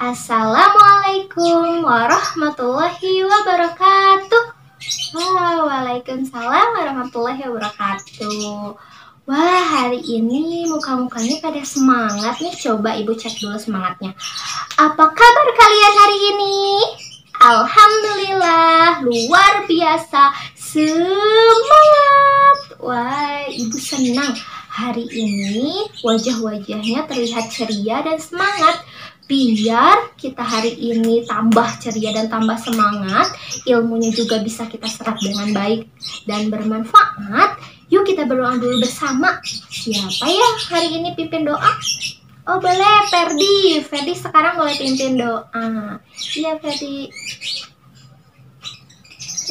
Assalamualaikum warahmatullahi wabarakatuh. Waalaikumsalam warahmatullahi wabarakatuh. Wah, hari ini muka-mukanya pada semangat nih. Coba Ibu cek dulu semangatnya. Apa kabar kalian hari ini? Alhamdulillah, luar biasa semangat. Wah, Ibu senang. Hari ini wajah-wajahnya terlihat ceria dan semangat. Biar kita hari ini tambah ceria dan tambah semangat, ilmunya juga bisa kita serap dengan baik dan bermanfaat. Yuk kita berdoa dulu bersama. Siapa ya hari ini pimpin doa? Oh boleh, Ferdi. Ferdi sekarang boleh pimpin doa. Iya Ferdi.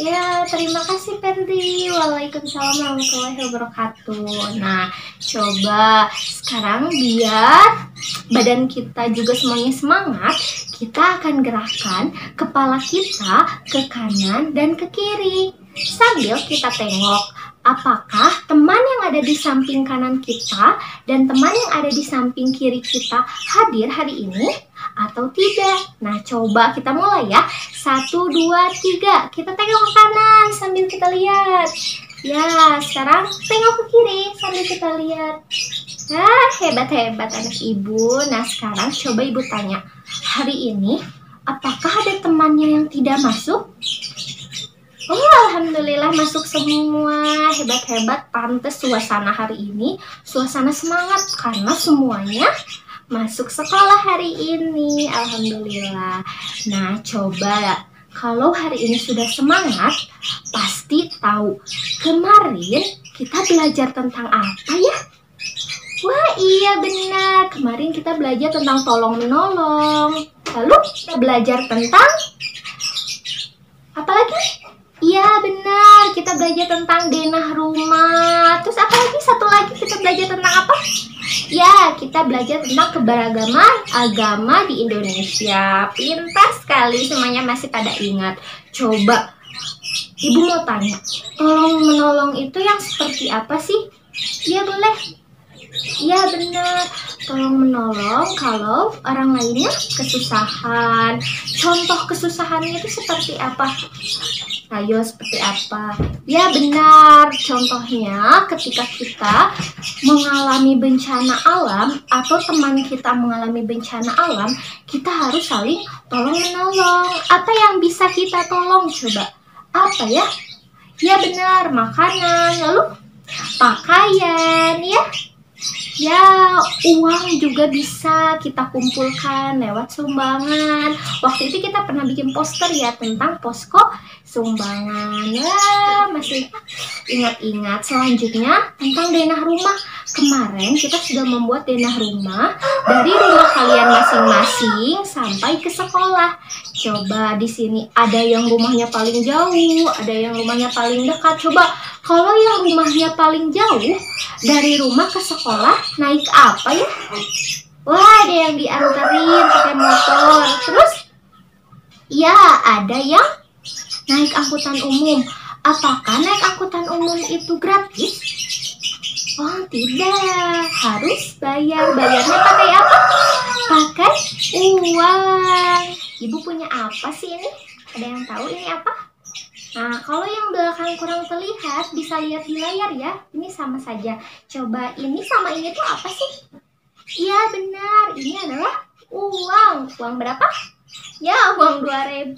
Ya, terima kasih Ferdi. Waalaikumsalam warahmatullahi wabarakatuh. Nah, coba sekarang biar badan kita juga semuanya semangat, kita akan gerakkan kepala kita ke kanan dan ke kiri. Sambil kita tengok apakah teman yang ada di samping kanan kita dan teman yang ada di samping kiri kita hadir hari ini atau tidak. Nah, coba kita mulai ya. 1, 2, 3. Kita tengok ke kanan sambil kita lihat. Ya, sekarang tengok ke kiri sambil kita lihat. Nah, hebat-hebat anak Ibu. Nah, sekarang coba Ibu tanya. Hari ini, apakah ada temannya yang tidak masuk? Oh, alhamdulillah masuk semua. Hebat-hebat. Pantes suasana hari ini, suasana semangat. Karena semuanya masuk sekolah hari ini. Alhamdulillah. Nah, coba kalau hari ini sudah semangat, pasti tahu kemarin kita belajar tentang apa ya? Wah, iya benar. Kemarin kita belajar tentang tolong menolong. Lalu kita belajar tentang apa lagi? Iya benar, kita belajar tentang denah rumah. Terus apa lagi? Satu lagi kita belajar tentang apa? Ya, kita belajar tentang keberagaman agama di Indonesia. Pintar sekali, semuanya masih pada ingat. Coba, Ibu mau tanya, tolong menolong itu yang seperti apa sih? Ya boleh. Ya benar, tolong menolong kalau orang lainnya kesusahan. Contoh kesusahannya itu seperti apa? Ayo seperti apa? Ya benar, contohnya ketika kita mengalami bencana alam atau teman kita mengalami bencana alam, kita harus saling tolong menolong. Apa yang bisa kita tolong coba? Apa ya? Ya benar, makanan, lalu pakaian ya. Ya, uang juga bisa kita kumpulkan lewat sumbangan. Waktu itu kita pernah bikin poster ya tentang posko sumbangan. Ya, masih ingat-ingat. Selanjutnya tentang denah rumah. Kemarin kita sudah membuat denah rumah dari rumah kalian masing-masing sampai ke sekolah. Coba di sini ada yang rumahnya paling jauh, ada yang rumahnya paling dekat. Coba kalau yang rumahnya paling jauh dari rumah ke sekolah naik apa ya? Wah, ada yang dianterin pakai motor. Terus ya ada yang naik angkutan umum. Apakah naik angkutan umum itu gratis? Oh tidak, harus bayar. Bayarnya pakai apa? Pakai uang. Ibu punya apa sih ini? Ada yang tahu ini apa? Nah, kalau yang belakang kurang terlihat, bisa lihat di layar ya. Ini sama saja. Coba ini sama ini tuh apa sih? Iya benar, ini adalah uang. Uang berapa? Ya, uang 2.000.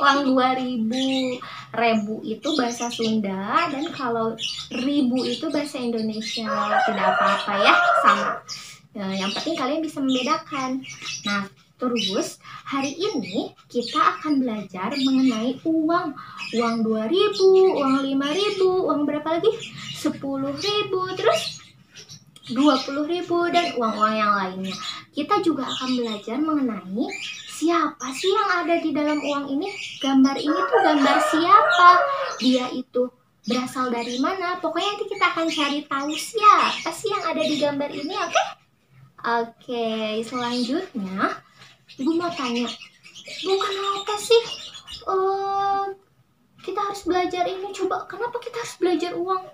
Uang 2.000. Rebu itu bahasa Sunda, dan kalau ribu itu bahasa Indonesia. Tidak apa-apa ya, sama. Nah, yang penting kalian bisa membedakan. Nah, terus hari ini kita akan belajar mengenai uang. Uang 2.000, uang 5.000, uang berapa lagi? 10.000, terus 20.000 dan uang-uang yang lainnya. Kita juga akan belajar mengenai siapa sih yang ada di dalam uang ini? Gambar ini tuh gambar siapa? Dia itu berasal dari mana? Pokoknya nanti kita akan cari tahu siapa sih yang ada di gambar ini, oke? Oke, selanjutnya Ibu mau tanya, Bu kenapa sih kita harus belajar ini? Coba kenapa kita harus belajar uang?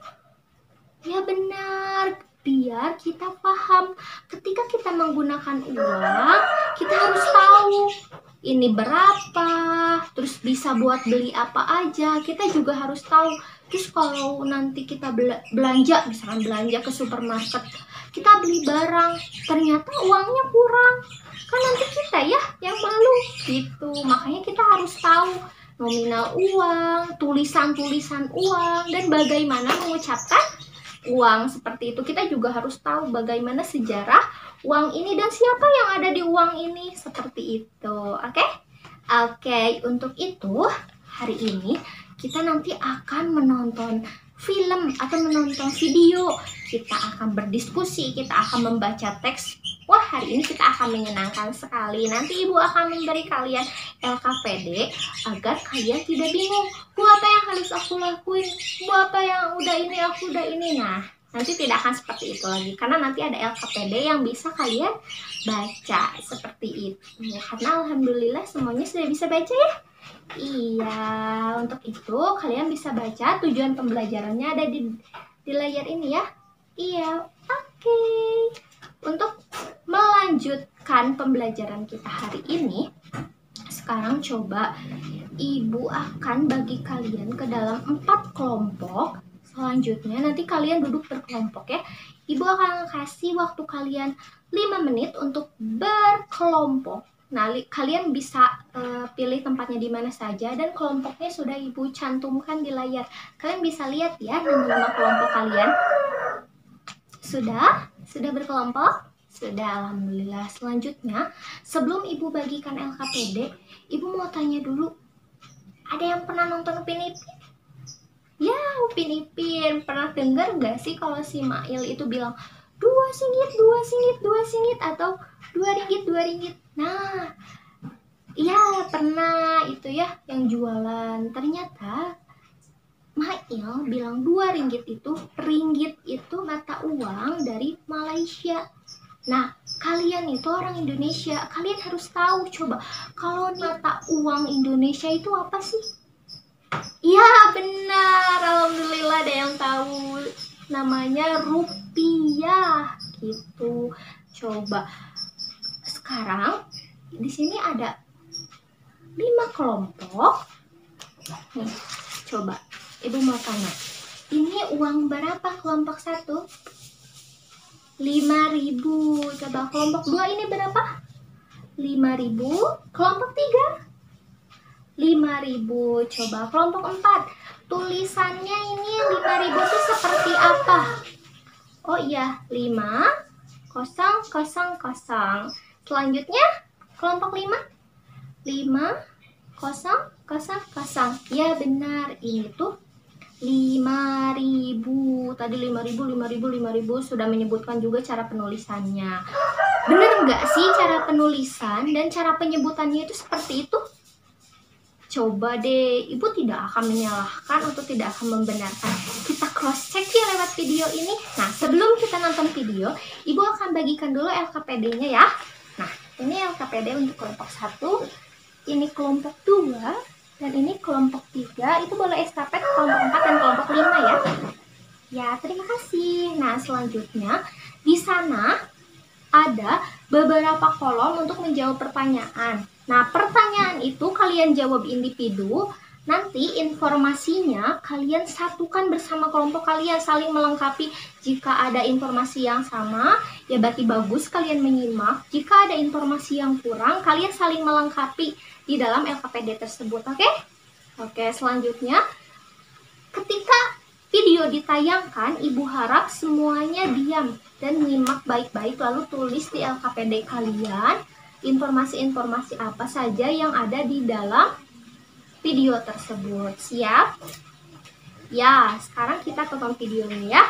Ya benar, biar kita paham. Ketika kita menggunakan uang, kita harus tahu ini berapa, terus bisa buat beli apa aja, kita juga harus tahu. Terus kalau nanti kita belanja, misalkan belanja ke supermarket, kita beli barang, ternyata uangnya kurang, kan nanti kita ya yang malu gitu. Makanya kita harus tahu nominal uang, tulisan-tulisan uang, dan bagaimana mengucapkan uang seperti itu. Kita juga harus tahu bagaimana sejarah uang ini dan siapa yang ada di uang ini, seperti itu. Oke, untuk itu hari ini kita nanti akan menonton film atau menonton video. Kita akan berdiskusi, kita akan membaca teks. Wah, hari ini kita akan menyenangkan sekali. Nanti ibu akan memberi kalian LKPD agar kalian tidak bingung. Bu, apa yang harus aku lakuin? Bu, apa yang udah ini, aku udah ini. Nah, nanti tidak akan seperti itu lagi. Karena nanti ada LKPD yang bisa kalian baca seperti itu. Karena alhamdulillah semuanya sudah bisa baca ya. Iya, untuk itu kalian bisa baca. Tujuan pembelajarannya ada di layar ini ya. Iya, oke. Untuk melanjutkan pembelajaran kita hari ini, sekarang coba ibu akan bagi kalian ke dalam 4 kelompok. Selanjutnya nanti kalian duduk berkelompok ya. Ibu akan kasih waktu kalian 5 menit untuk berkelompok. Nah, kalian bisa pilih tempatnya di mana saja, dan kelompoknya sudah ibu cantumkan di layar. Kalian bisa lihat ya nama-nama kelompok kalian. Sudah berkelompok? Sudah, alhamdulillah. Selanjutnya, sebelum ibu bagikan LKPD, ibu mau tanya dulu, ada yang pernah nonton Upin Ipin? Ya, Upin Ipin. Pernah dengar gak sih kalau si Mail itu bilang 2 singgit, 2 singgit, 2 singgit, atau 2 ringgit, 2 ringgit? Nah, iya pernah itu ya yang jualan. Ternyata Mail bilang 2 ringgit itu mata uang dari Malaysia. Nah, kalian itu orang Indonesia, kalian harus tahu. Coba, kalau mata uang Indonesia itu apa sih? Iya benar, alhamdulillah ada yang tahu. Namanya rupiah gitu. Coba, sekarang di sini ada 5 kelompok. Nih, coba ibu mau tanya, ini uang berapa kelompok 1? 5.000. Coba kelompok 2 ini berapa? 5.000. Kelompok 3? 5.000. Coba kelompok 4. Tulisannya ini 5.000 itu seperti apa? Oh iya, 5,000. Selanjutnya kelompok 5. 5,000. Ya benar, ini tuh 5.000. Tadi 5.000 sudah menyebutkan juga cara penulisannya. Bener nggak sih cara penulisan dan cara penyebutannya itu seperti itu? Coba deh, ibu tidak akan menyalahkan atau tidak akan membenarkan. Kita cross check ya lewat video ini. Nah, sebelum kita nonton video, ibu akan bagikan dulu LKPD-nya ya. Nah, ini LKPD untuk kelompok 1, ini kelompok 2, dan ini kelompok 3. Itu boleh estafet kelompok 4 dan kelompok 5 ya. Ya, terima kasih. Nah, selanjutnya di sana ada beberapa kolom untuk menjawab pertanyaan. Nah, pertanyaan itu kalian jawab individu. Nanti informasinya kalian satukan bersama kelompok kalian, saling melengkapi. Jika ada informasi yang sama, ya berarti bagus kalian menyimak. Jika ada informasi yang kurang, kalian saling melengkapi di dalam LKPD tersebut. Oke, selanjutnya ketika video ditayangkan, ibu harap semuanya diam dan nyimak baik-baik, lalu tulis di LKPD kalian informasi-informasi apa saja yang ada di dalam video tersebut. Siap? Ya, sekarang kita tonton videonya ya.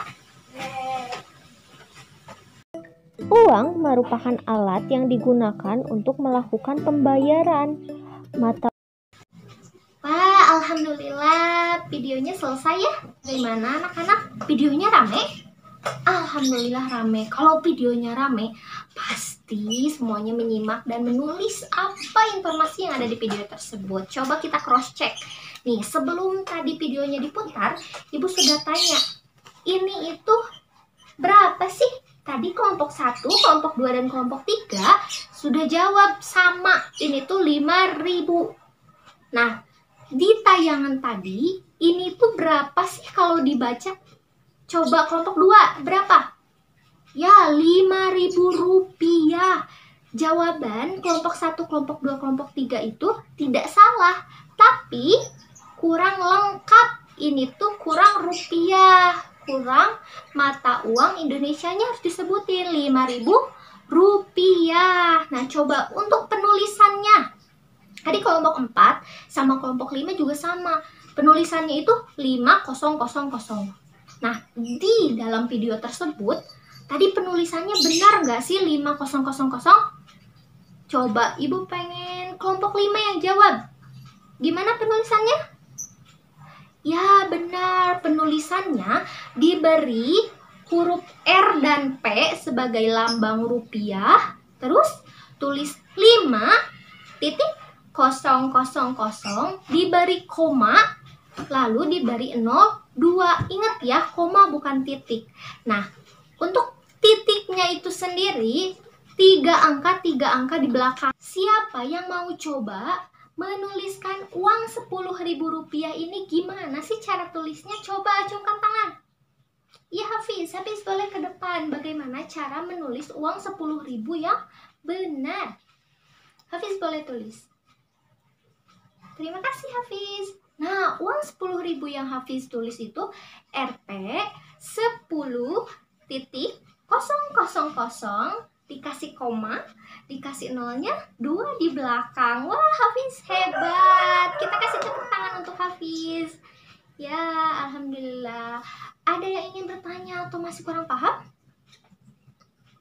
Uang merupakan alat yang digunakan untuk melakukan pembayaran. Wah, alhamdulillah videonya selesai ya. Bagaimana anak-anak? Videonya rame? Alhamdulillah rame. Kalau videonya rame, pasti semuanya menyimak dan menulis apa informasi yang ada di video tersebut. Coba kita cross check. Nih, sebelum tadi videonya diputar, ibu sudah tanya, ini itu Berapa sih? Tadi kelompok 1, kelompok 2, dan kelompok 3 sudah jawab sama. Ini tuh 5.000. Nah, di tayangan tadi, ini tuh berapa sih kalau dibaca? Coba kelompok 2, berapa? Ya, 5.000 rupiah. Jawaban kelompok 1, kelompok 2, kelompok 3 itu tidak salah. Tapi kurang lengkap. Ini tuh kurang rupiah. Kurang mata uang Indonesianya harus disebutin 5.000 rupiah. Nah, coba untuk penulisannya. Tadi kelompok 4 sama kelompok 5 juga sama. Penulisannya itu 5.000. Nah, di dalam video tersebut, tadi penulisannya benar nggak sih 5.000? Coba Ibu pengen kelompok 5 yang jawab. Gimana penulisannya? Ya, benar. Penulisannya diberi huruf R dan P sebagai lambang rupiah. Terus tulis 5.000, diberi koma, lalu diberi 02. Ingat ya, koma bukan titik. Nah, untuk titiknya itu sendiri 3 angka di belakang. Siapa yang mau coba menuliskan uang 10.000 rupiah ini gimana sih cara tulisnya? Coba acungkan tangan. Ya, Hafiz boleh ke depan. Bagaimana cara menulis uang 10.000 yang benar? Hafiz boleh tulis. Terima kasih, Hafiz. Nah, uang 10.000 yang Hafiz tulis itu Rp 10.000, dikasih koma, dikasih nolnya 2 di belakang. Wah, Hafiz hebat. Kita kasih tepuk tangan untuk Hafiz. Ya, alhamdulillah. Ada yang ingin bertanya atau masih kurang paham?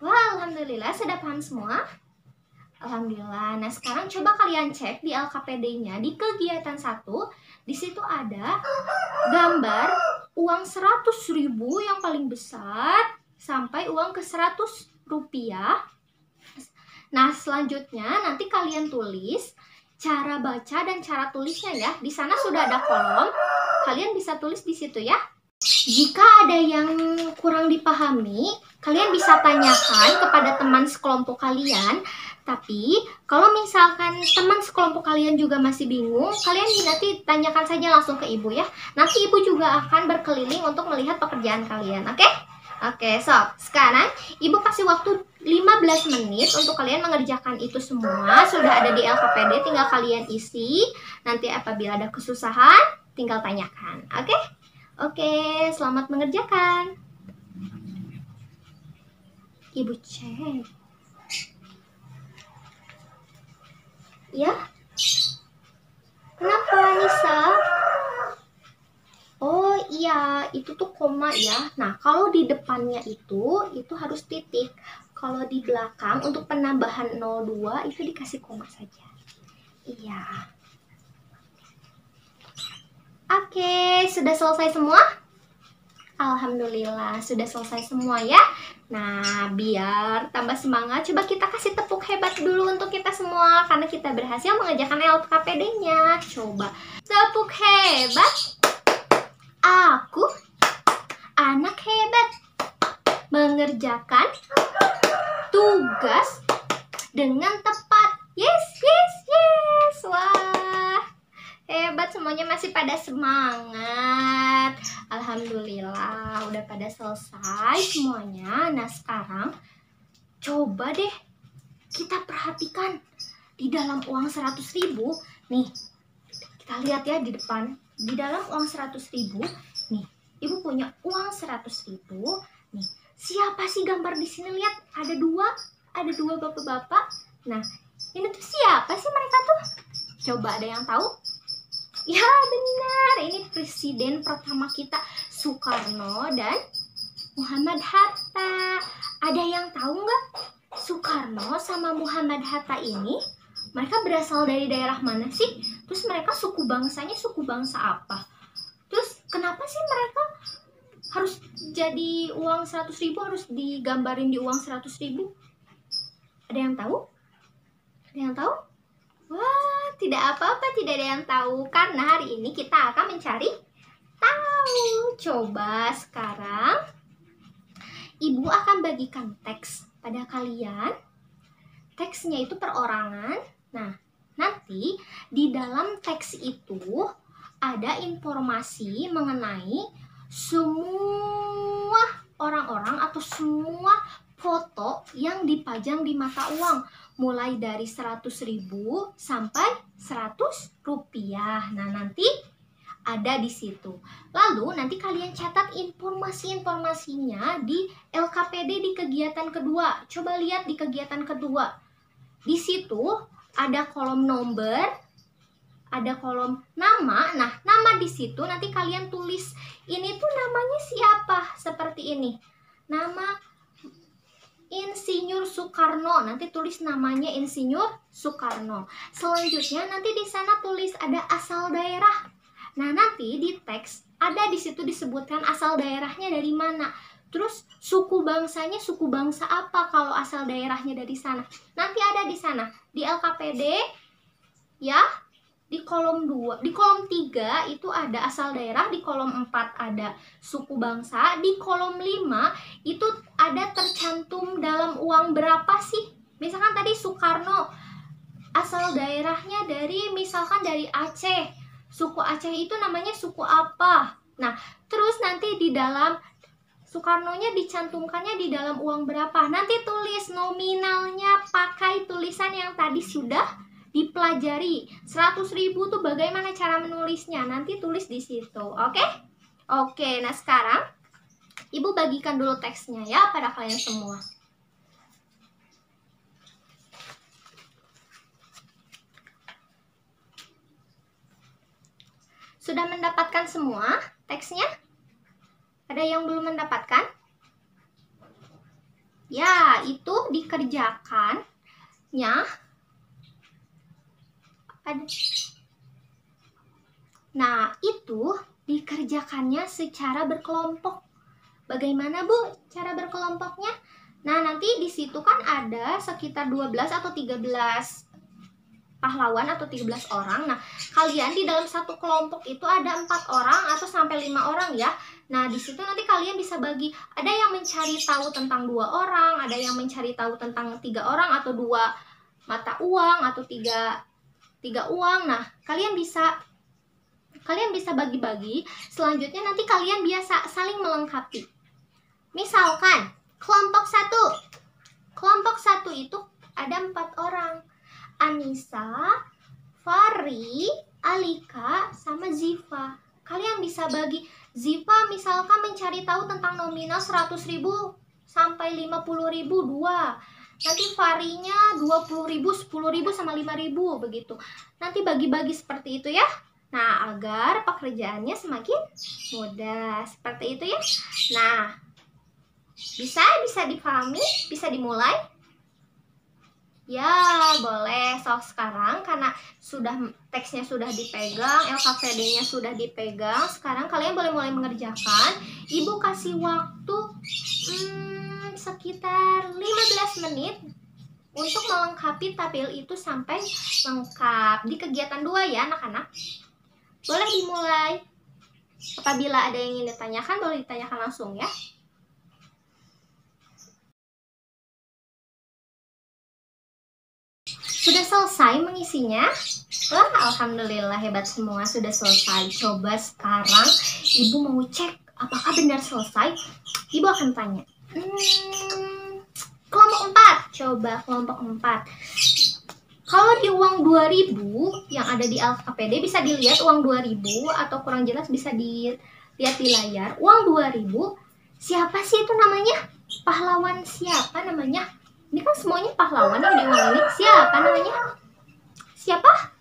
Wah, alhamdulillah sudah paham semua. Alhamdulillah. Nah, sekarang coba kalian cek di LKPD-nya di kegiatan 1. Di situ ada gambar uang 100.000 yang paling besar sampai uang ke 100 rupiah. Nah, selanjutnya nanti kalian tulis cara baca dan cara tulisnya ya. Di sana sudah ada kolom. Kalian bisa tulis di situ ya. Jika ada yang kurang dipahami, kalian bisa tanyakan kepada teman sekelompok kalian. Tapi, kalau misalkan teman sekelompok kalian juga masih bingung, kalian nanti tanyakan saja langsung ke Ibu ya. Nanti Ibu juga akan berkeliling untuk melihat pekerjaan kalian, oke? Oke, so sekarang Ibu kasih waktu 15 menit untuk kalian mengerjakan itu semua. Sudah ada di LKPD, tinggal kalian isi. Nanti apabila ada kesusahan, tinggal tanyakan, oke? Oke, selamat mengerjakan. Ibu cek. Ya? Kenapa, Nisa? Oh iya, itu tuh koma ya. Nah, kalau di depannya itu harus titik. Kalau di belakang untuk penambahan 02 itu dikasih koma saja. Iya. Oke, sudah selesai semua? Alhamdulillah, sudah selesai semua ya. Nah, biar tambah semangat, coba kita kasih tepuk hebat dulu untuk kita semua. Karena kita berhasil mengerjakan LKPD-nya. Coba, tepuk hebat. Aku anak hebat, mengerjakan tugas dengan tepat. Yes. Wah, hebat, semuanya masih pada semangat. Alhamdulillah, udah pada selesai semuanya. Nah, sekarang coba deh kita perhatikan di dalam uang 100.000. Nih, kita lihat ya di depan. Di dalam uang 100.000, nih, Ibu punya uang 100.000. Nih, siapa sih gambar di sini? Lihat, ada dua bapak-bapak. Nah, ini tuh siapa sih mereka tuh? Coba ada yang tahu? Ya, benar. Ini presiden pertama kita, Soekarno dan Muhammad Hatta. Ada yang tahu nggak? Soekarno sama Muhammad Hatta ini mereka berasal dari daerah mana sih? Terus mereka suku bangsanya suku bangsa apa? Terus kenapa sih mereka harus jadi uang 100.000 harus digambarin di uang 100.000? Ada yang tahu? Ada yang tahu? Wah, tidak apa-apa, tidak ada yang tahu. Karena hari ini kita akan mencari tahu. Coba sekarang Ibu akan bagikan teks pada kalian. Teksnya itu perorangan. Nah, nanti di dalam teks itu ada informasi mengenai semua orang-orang atau semua foto yang dipajang di mata uang, mulai dari 100.000 sampai 100 rupiah. Nah, nanti ada di situ. Lalu nanti kalian catat informasi-informasinya di LKPD di kegiatan kedua. Coba lihat di kegiatan kedua. Di situ ada kolom nomor, ada kolom nama. Nah, nama di situ nanti kalian tulis ini tuh namanya siapa, seperti ini. Nama Insinyur Soekarno, nanti tulis namanya Insinyur Soekarno. Selanjutnya nanti di sana tulis ada asal daerah. Nah, nanti di teks ada di situ disebutkan asal daerahnya dari mana. Terus suku bangsanya suku bangsa apa kalau asal daerahnya dari sana. Nanti ada di sana di LKPD ya. Di kolom 2, di kolom 3 itu ada asal daerah, di kolom 4 ada suku bangsa, di kolom 5 itu ada tercantum dalam uang berapa sih? Misalkan tadi Soekarno, asal daerahnya dari misalkan dari Aceh. Suku Aceh itu namanya suku apa? Nah, terus nanti di dalam Soekarno-nya dicantumkannya di dalam uang berapa? Nanti tulis nominalnya pakai tulisan yang tadi sudah dipelajari. 100.000 tuh bagaimana cara menulisnya? Nanti tulis di situ. Oke? Oke, nah sekarang Ibu bagikan dulu teksnya ya pada kalian semua. Sudah mendapatkan semua teksnya? Ada yang belum mendapatkan? Ya, itu dikerjakannya. Nah, itu dikerjakannya secara berkelompok. Bagaimana, Bu, cara berkelompoknya? Nah, nanti di situ kan ada sekitar 12 atau 13 pahlawan atau 13 orang. Nah, kalian di dalam satu kelompok itu ada 4 orang atau sampai 5 orang ya. Nah, di situ nanti kalian bisa bagi. Ada yang mencari tahu tentang 2 orang, ada yang mencari tahu tentang 3 orang atau 2 mata uang atau 3 uang. Nah, kalian bisa bagi-bagi. Selanjutnya nanti kalian biasa saling melengkapi. Misalkan kelompok 1 itu ada 4 orang. Anissa, Fari, Alika, sama Ziva. Kalian bisa bagi. Ziva misalkan mencari tahu tentang nominal 100.000 sampai 50.000 2. Nanti Farinya 20.000, 10.000 sama 5.000 begitu. Nanti bagi-bagi seperti itu ya. Nah, agar pekerjaannya semakin mudah. Seperti itu ya. Nah, bisa dipahami, bisa dimulai? Ya, boleh. So, sekarang karena teksnya sudah dipegang, LKPD-nya sudah dipegang, sekarang kalian boleh mulai mengerjakan. Ibu kasih waktu sekitar 15 menit untuk melengkapi tabel itu sampai lengkap. Di kegiatan 2 ya anak-anak. Boleh dimulai. Apabila ada yang ingin ditanyakan, boleh ditanyakan langsung ya. Sudah selesai mengisinya? Wah, alhamdulillah hebat semua, sudah selesai. Coba sekarang Ibu mau cek apakah benar selesai. Ibu akan tanya. Kelompok 4. Coba kelompok 4. Kalau di uang 2.000 yang ada di LKPD bisa dilihat uang 2.000 atau kurang jelas bisa dilihat di layar. Uang 2.000, siapa sih itu namanya? Pahlawan siapa namanya? Ini kan semuanya pahlawan yang di uang ini. Siapa namanya? Siapa?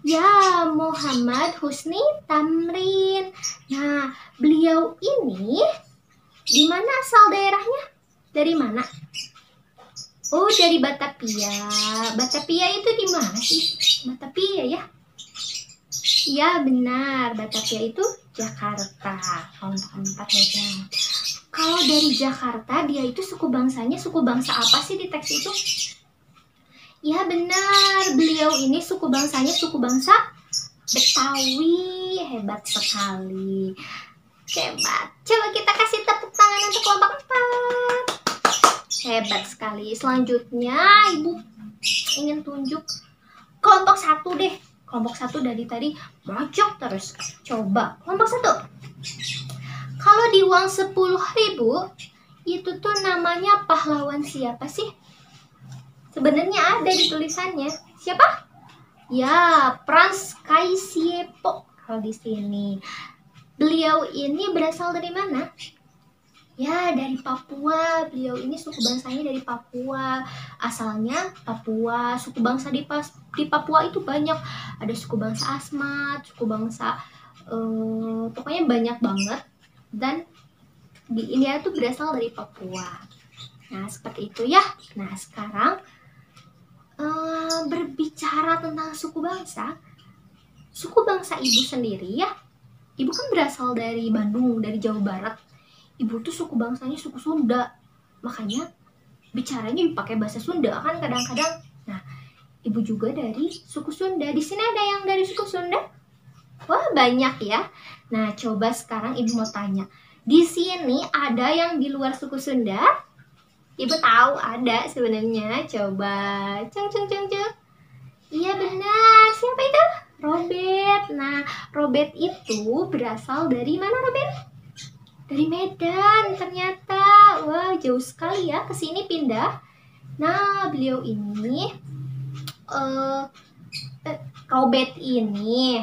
Ya, Muhammad Husni Tamrin. Nah, beliau ini di mana asal daerahnya? Dari mana? Oh, dari Batavia. Batavia itu di mana sih? Batavia ya? Ya, benar. Batavia itu Jakarta. Kelompok 4 ya. Kalau dari Jakarta, dia itu suku bangsanya suku bangsa apa sih di teks itu? Ya, benar. Beliau ini suku bangsanya suku bangsa Betawi. Hebat sekali. Hebat. Coba kita kasih tepuk tangan untuk kelompok 4. Hebat sekali. Selanjutnya Ibu ingin tunjuk kelompok 1 deh. Kelompok 1 dari tadi mojok terus. Coba kelompok 1. Kalau di uang 10.000 itu tuh namanya pahlawan siapa sih? Sebenarnya ada di tulisannya. Siapa? Ya, Franz Kaisiepo kalau di sini. Beliau ini berasal dari mana? Ya, dari Papua. Beliau ini suku bangsanya dari Papua. Asalnya Papua. Suku bangsa di Papua itu banyak. Ada suku bangsa Asmat, suku bangsa pokoknya banyak banget. Dan di India itu berasal dari Papua. Nah, seperti itu ya. Nah, sekarang berbicara tentang suku bangsa Ibu sendiri ya. Ibu kan berasal dari Bandung, dari Jawa Barat. Ibu tuh suku bangsanya suku Sunda, makanya bicaranya dipakai bahasa Sunda kan kadang-kadang. Nah, Ibu juga dari suku Sunda. Di sini ada yang dari suku Sunda? Wah, banyak ya. Nah, coba sekarang Ibu mau tanya, di sini ada yang di luar suku Sunda? Ibu tahu ada sebenarnya. Coba ceng. Iya benar. Siapa itu? Robert. Nah, Robert itu berasal dari mana, Robert? Dari Medan ternyata. Wah, jauh sekali ya ke sini pindah. Nah, beliau ini Robert ini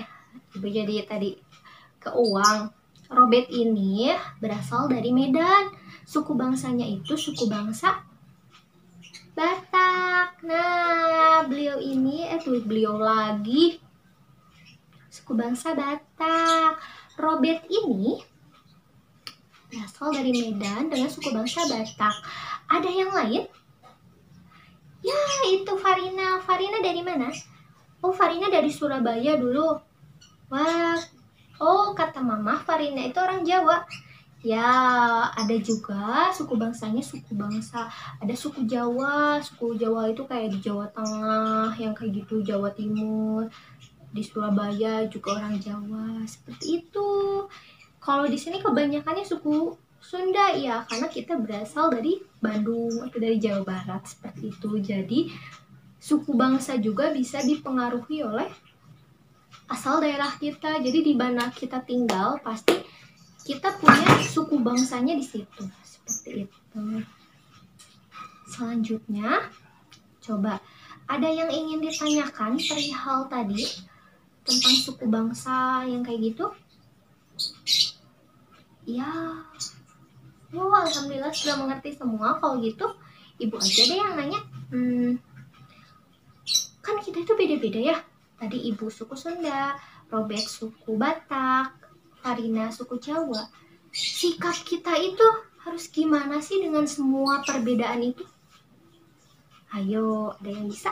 Ibu jadi tadi ke uang. Robert ini berasal dari Medan. Suku bangsanya itu suku bangsa Batak. Nah, beliau ini beliau lagi suku bangsa Batak. Robert ini berasal dari Medan dengan suku bangsa Batak. Ada yang lain? Ya, itu Farina. Farina dari mana? Oh, Farina dari Surabaya dulu. Wah, oh kata Mama Farina itu orang Jawa. Ya, ada juga suku bangsanya suku bangsa. Ada suku Jawa. Suku Jawa itu kayak di Jawa Tengah, yang kayak gitu, Jawa Timur. Di Surabaya juga orang Jawa. Seperti itu. Kalau di sini kebanyakannya suku Sunda ya, karena kita berasal dari Bandung atau dari Jawa Barat seperti itu. Jadi suku bangsa juga bisa dipengaruhi oleh asal daerah kita. Jadi di mana kita tinggal pasti kita punya suku bangsanya di situ. Seperti itu. Selanjutnya, coba ada yang ingin ditanyakan perihal tadi tentang suku bangsa yang kayak gitu? Ya, alhamdulillah sudah mengerti semua. Kalau gitu, Ibu aja deh yang nanya. Kan kita itu beda-beda ya. Tadi Ibu suku Sunda, Robert suku Batak, Farina suku Jawa. Sikap kita itu harus gimana sih dengan semua perbedaan itu? Ayo, ada yang bisa?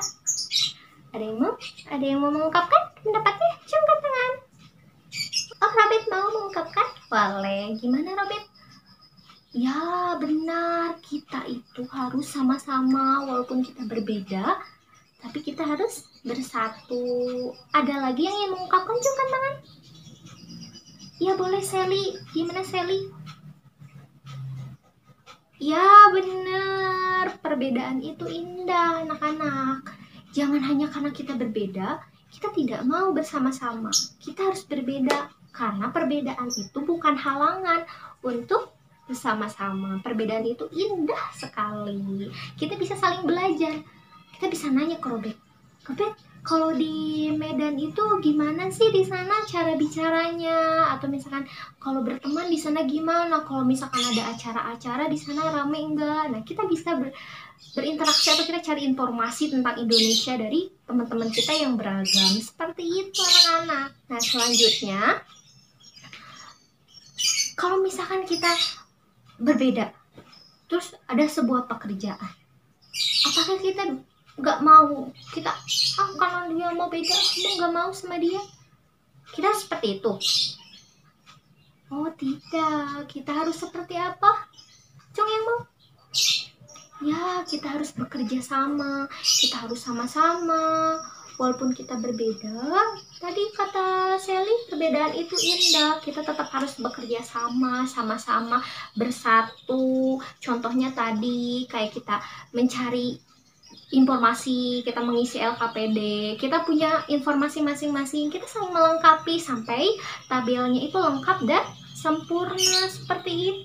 Ada yang mau? Ada yang mau mengungkapkan pendapatnya? Angkat tangan. Oh, Robert mau mengungkapkan? Boleh. Gimana, Robert? Ya, benar. Kita itu harus sama-sama walaupun kita berbeda, tapi kita harus bersatu. Ada lagi yang ingin mengungkapkan? Angkat tangan. Ya, boleh, Sally. Gimana, Sally? Ya, benar. Perbedaan itu indah, anak-anak. Jangan hanya karena kita berbeda, kita tidak mau bersama-sama. Kita harus berbeda. Karena perbedaan itu bukan halangan untuk bersama-sama. Perbedaan itu indah sekali. Kita bisa saling belajar. Kita bisa nanya ke Robert. Robert, kalau di Medan itu gimana sih di sana cara bicaranya? Atau misalkan kalau berteman di sana gimana? Kalau misalkan ada acara-acara di sana rame enggak? Nah, kita bisa berinteraksi atau kita cari informasi tentang Indonesia dari teman-teman kita yang beragam. Seperti itu, anak-anak. Nah, selanjutnya, kalau misalkan kita berbeda, terus ada sebuah pekerjaan, apakah kita nggak mau? Kita, karena dia mau beda, aku nggak mau sama dia. Kita seperti itu? Oh tidak, kita harus seperti apa? Cung yang mau? Ya, kita harus bekerja sama, kita harus sama-sama walaupun kita berbeda, tadi kata Sally, perbedaan itu indah. Kita tetap harus bekerja sama-sama bersatu. Contohnya tadi kayak kita mencari informasi, kita mengisi LKPD, kita punya informasi masing-masing, kita saling melengkapi sampai tabelnya itu lengkap dan sempurna. Seperti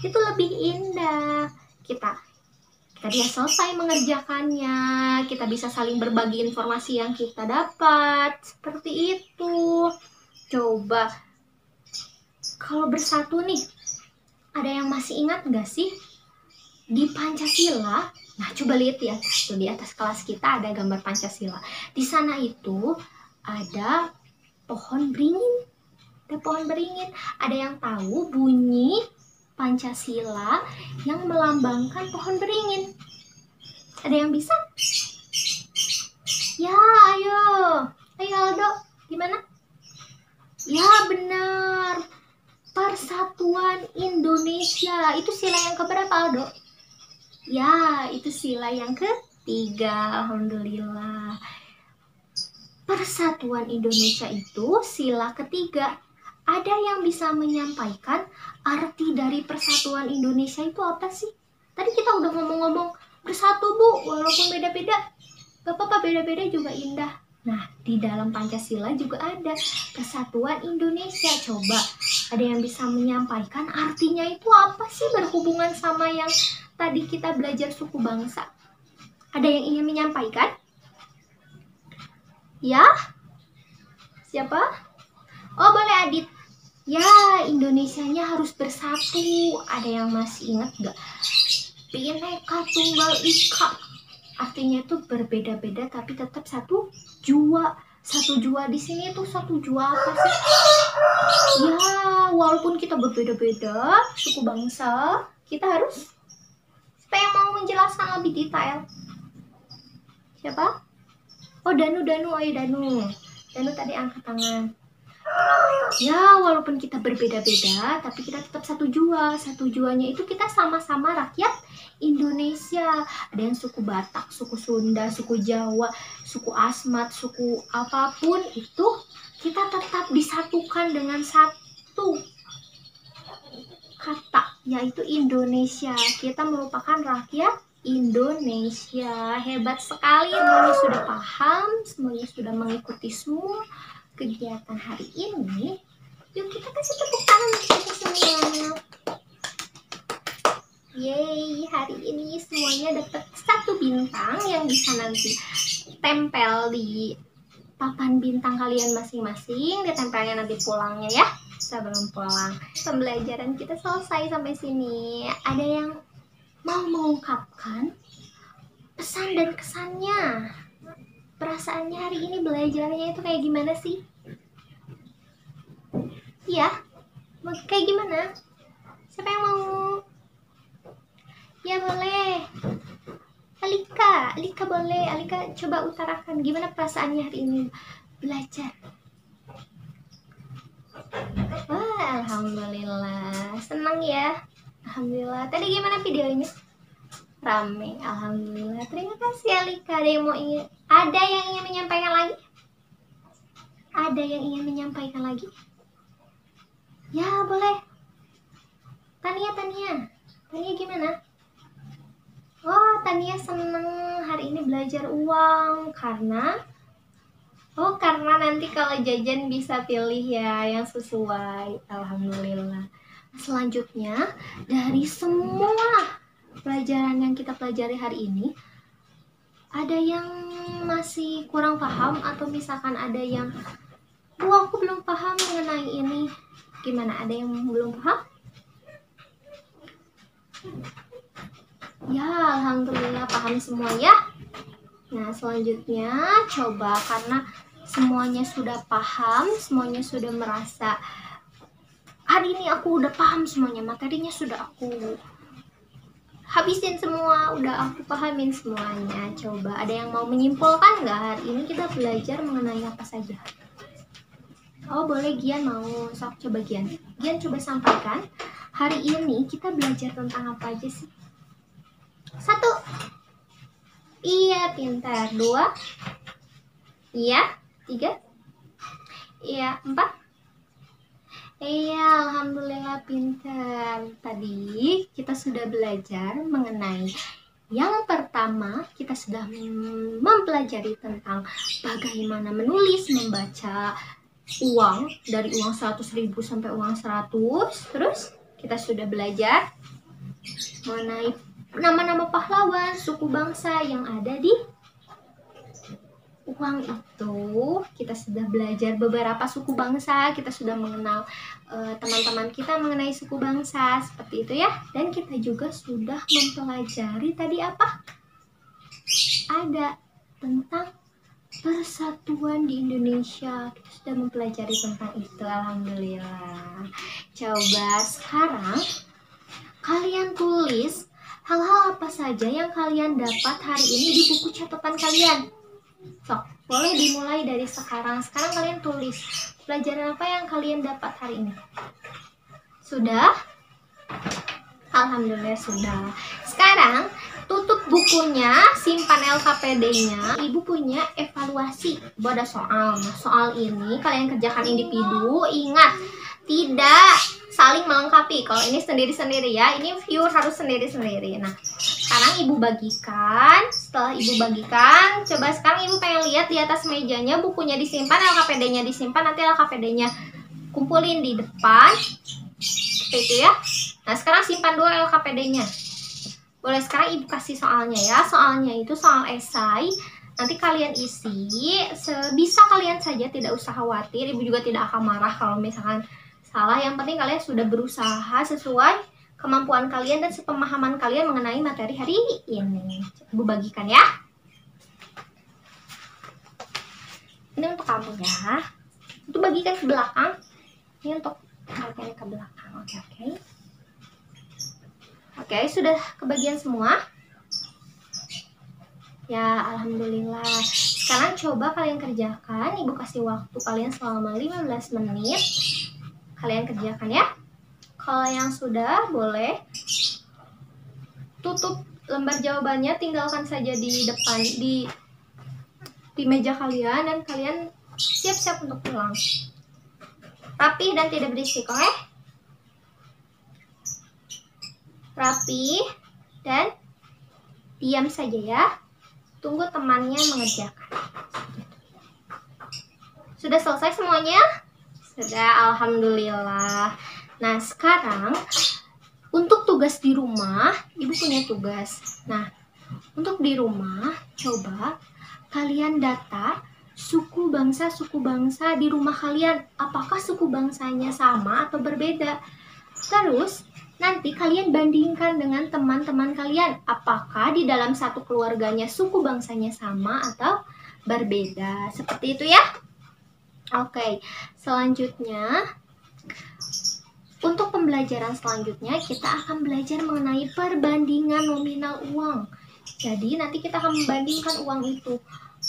itu lebih indah. Kita dia selesai mengerjakannya, kita bisa saling berbagi informasi yang kita dapat. Seperti itu. Coba kalau bersatu nih, ada yang masih ingat nggak sih di Pancasila? Nah, coba lihat ya, tuh di atas kelas kita ada gambar Pancasila. Di sana itu ada pohon beringin. Ada pohon beringin. Ada yang tahu bunyi Pancasila yang melambangkan pohon beringin? Ada yang bisa? Ya, ayo Aldo, gimana? Ya, benar. Persatuan Indonesia. Itu sila yang keberapa, Aldo? Ya, itu sila yang ketiga. Alhamdulillah. Persatuan Indonesia itu sila ketiga. Ada yang bisa menyampaikan arti dari persatuan Indonesia itu apa sih? Tadi kita udah ngomong-ngomong bersatu, Bu, walaupun beda-beda. Gak apa-apa, beda-beda juga indah. Nah, di dalam Pancasila juga ada persatuan Indonesia. Coba, ada yang bisa menyampaikan artinya itu apa sih berhubungan sama yang tadi kita belajar suku bangsa? Ada yang ingin menyampaikan? Ya? Siapa? Oh, boleh Adit. Ya, Indonesianya harus bersatu. Ada yang masih ingat gak? Bhinneka Tunggal Ika. Artinya itu berbeda-beda tapi tetap satu jua. Satu jua di sini tuh satu jua apa sih? Ya, walaupun kita berbeda-beda suku bangsa, kita harus. Siapa yang mau menjelaskan lebih detail? Siapa? Oh, Danu. Ayo Danu. Danu tadi angkat tangan. Ya, walaupun kita berbeda-beda, tapi kita tetap satu jua. Satu juanya itu kita sama-sama rakyat Indonesia. Ada yang suku Batak, suku Sunda, suku Jawa, suku Asmat, suku apapun itu, kita tetap disatukan dengan satu kata, yaitu Indonesia. Kita merupakan rakyat Indonesia. Hebat sekali, semuanya sudah paham, semuanya sudah mengikuti semua kegiatan hari ini. Yuk kita kasih tepuk tangan untuk kita semua. Yeay, hari ini semuanya dapat 1 bintang yang bisa nanti tempel di papan bintang kalian masing-masing. Ditempelnya nanti pulangnya ya, sebelum pulang. Pembelajaran kita selesai sampai sini. Ada yang mau mengungkapkan pesan dan kesannya? Perasaannya hari ini belajarnya itu kayak gimana sih? Iya, kayak gimana? Siapa yang mau? Ya boleh. Alika boleh. Alika coba utarakan gimana perasaannya hari ini belajar. Wah, alhamdulillah, senang ya. Alhamdulillah. Tadi gimana videonya? Rame, alhamdulillah. Terima kasih Alika. Ada yang ingin menyampaikan lagi? Ada yang ingin menyampaikan lagi? Ya boleh. Tania gimana? Oh, Tania seneng hari ini belajar uang karena nanti kalau jajan bisa pilih ya yang sesuai. Alhamdulillah. Selanjutnya, dari semua pelajaran yang kita pelajari hari ini, ada yang masih kurang paham atau misalkan ada yang aku belum paham mengenai ini. Gimana? Ada yang belum paham? Ya, alhamdulillah paham semua ya. Nah, selanjutnya coba karena semuanya sudah paham, semuanya sudah merasa hari ini aku udah paham semuanya, materinya sudah aku habisin semua, udah aku pahamin semuanya. Coba ada yang mau menyimpulkan nggak hari ini kita belajar mengenai apa saja? Oh boleh, Gian mau. Sok coba Gian coba sampaikan hari ini kita belajar tentang apa aja sih? 1. Iya, pintar. 2. Iya, 3. Iya, 4. Iya, alhamdulillah pintar. Tadi kita sudah belajar mengenai yang pertama, kita sudah mempelajari tentang bagaimana menulis, membaca uang dari uang 100.000 sampai uang 100. Terus kita sudah belajar mengenai nama-nama pahlawan, suku bangsa yang ada di uang itu. Kita sudah belajar beberapa suku bangsa, kita sudah mengenal teman-teman kita mengenai suku bangsa, seperti itu ya. Dan kita juga sudah mempelajari tadi apa? Ada tentang persatuan di Indonesia. Kita sudah mempelajari tentang itu, alhamdulillah. Coba sekarang kalian tulis hal-hal apa saja yang kalian dapat hari ini di buku catatan kalian. Sok, boleh dimulai dari sekarang. Sekarang kalian tulis pelajaran apa yang kalian dapat hari ini. Sudah? Alhamdulillah sudah. Sekarang tutup bukunya, simpan LKPD-nya. Ibu punya evaluasi. Ibu ada soal. Nah, soal ini kalian kerjakan individu. Ingat, tidak saling melengkapi. Kalau ini sendiri-sendiri ya, ini viewer harus sendiri-sendiri. Nah, sekarang ibu bagikan. Setelah ibu bagikan, coba sekarang ibu pengen lihat di atas mejanya, bukunya disimpan, LKPD-nya disimpan. Nanti LKPD-nya kumpulin di depan, seperti itu ya. Nah, sekarang simpan dulu LKPD-nya. Boleh, sekarang ibu kasih soalnya ya. Soalnya itu soal esai. Nanti kalian isi sebisa kalian saja, tidak usah khawatir. Ibu juga tidak akan marah kalau misalkan salah. Yang penting kalian sudah berusaha sesuai kemampuan kalian dan sepemahaman kalian mengenai materi hari ini. Ibu bagikan ya. Ini untuk kamu ya. Itu bagikan ke belakang. Ini untuk bagian ke belakang. Oke. Oke, sudah kebagian semua? Ya, alhamdulillah. Sekarang coba kalian kerjakan. Ibu kasih waktu kalian selama 15 menit. Kalian kerjakan ya. Kalau yang sudah, boleh tutup lembar jawabannya, tinggalkan saja di depan di meja kalian, dan kalian siap-siap untuk pulang. Rapi dan tidak berisik, oke? Rapi dan diam saja ya. Tunggu temannya mengerjakan. Sudah selesai semuanya? Sudah, alhamdulillah. Nah, sekarang untuk tugas di rumah, ibu punya tugas. Nah, untuk di rumah, coba kalian data suku bangsa di rumah kalian. Apakah suku bangsanya sama atau berbeda? Terus, nanti kalian bandingkan dengan teman-teman kalian. Apakah di dalam satu keluarganya suku bangsanya sama atau berbeda? Seperti itu ya. Oke, selanjutnya untuk pembelajaran selanjutnya kita akan belajar mengenai perbandingan nominal uang. Jadi nanti kita akan membandingkan uang itu.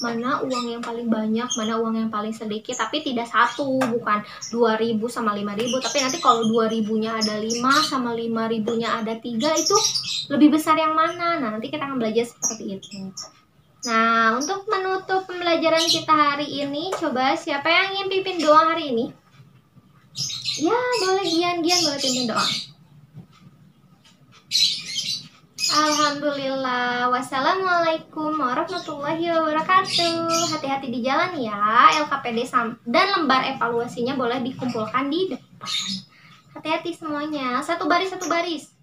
Mana uang yang paling banyak, mana uang yang paling sedikit. Tapi tidak satu, bukan 2.000 sama 5.000. Tapi nanti kalau 2.000-nya ada 5 sama 5.000-nya ada 3, itu lebih besar yang mana? Nah, nanti kita akan belajar seperti itu. Nah, untuk menutup pembelajaran kita hari ini, coba siapa yang ingin pimpin doa hari ini? Ya, boleh Gian boleh pimpin doa. Alhamdulillah. Wassalamualaikum warahmatullahi wabarakatuh. Hati-hati di jalan ya. LKPD dan lembar evaluasinya boleh dikumpulkan di depan. Hati-hati semuanya. Satu baris.